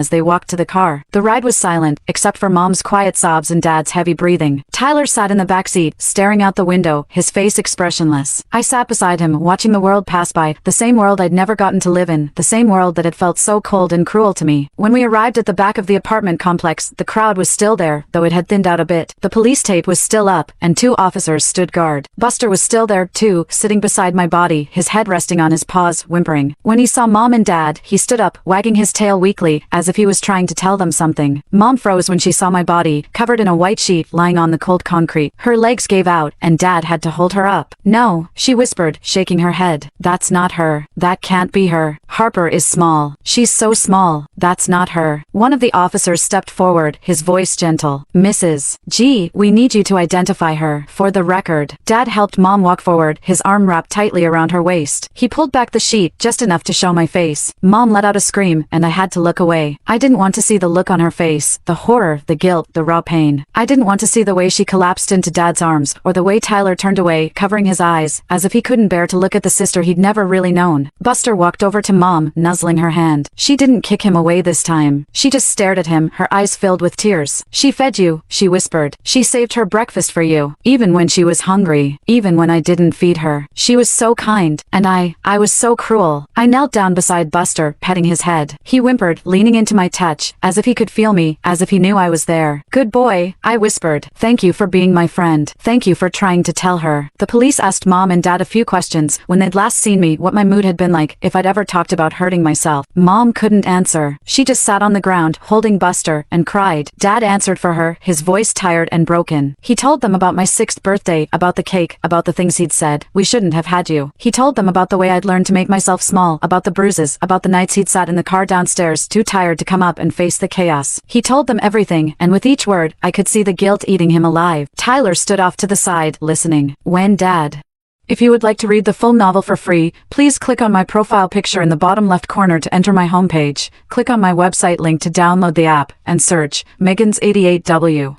as they walked to the car. The ride was silent, except for Mom's quiet sobs and Dad's heavy breathing. Tyler sat in the back seat, staring out the window, his face expressionless. I sat beside him, watching the world pass by, the same world I'd never gotten to live in, the same world that had felt so cold and cruel to me. When we arrived at the back of the apartment complex, the crowd was still there, though it had thinned out a bit. The police tape was still up, and 2 officers stood guard. Buster was still there, too, sitting beside my body, his head resting on his paws, whimpering. When he saw Mom and Dad, he stood up, wagging his tail weakly, as if he was trying to tell them something. Mom froze when she saw my body, covered in a white sheet, lying on the cold concrete. Her legs gave out, and Dad had to hold her up. "No," she whispered, shaking her head. "That's not her. That can't be her. Harper is small. She's so small. That's not her." One of the officers stepped forward, his voice gentle. "Mrs. G, we need you to identify her, for the record." Dad helped Mom walk forward, his arm wrapped tightly around her waist. He pulled back the sheet, just enough to show my face. Mom let out a scream, and I had to look away. I didn't want to see the look on her face, the horror, the guilt, the raw pain. I didn't want to see the way she collapsed into Dad's arms, or the way Tyler turned away, covering his eyes, as if he couldn't bear to look at the sister he'd never really known. Buster walked over to Mom, nuzzling her hand. She didn't kick him away this time. She just stared at him, her eyes filled with tears. "She fed you," she whispered. "She saved her breakfast for you, even when she was hungry, even when I didn't feed her. She was so kind, and I was so cruel." I knelt down beside Buster, petting his head. He whimpered, leaning into my touch, as if he could feel me, as if he knew I was there. "Good boy," I whispered. "Thank you for being my friend. Thank you for trying to tell her." The police asked Mom and Dad a few questions, when they'd last seen me, what my mood had been like, if I'd ever talked about hurting myself. Mom couldn't answer. She just sat on the ground, holding Buster, and cried. Dad answered for her, his voice tired and broken. He told them about my 6th birthday, about the cake, about the things he'd said. "We shouldn't have had you." He told them about the way I'd learned to make myself small, about the bruises, about the nights he'd sat in the car downstairs, too tired to come up and face the chaos. He told them everything, and with each word, I could see the guilt eating him alive. Tyler stood off to the side, listening. When Dad. If you would like to read the full novel for free, please click on my profile picture in the bottom left corner to enter my homepage. Click on my website link to download the app, and search Megan's 88W.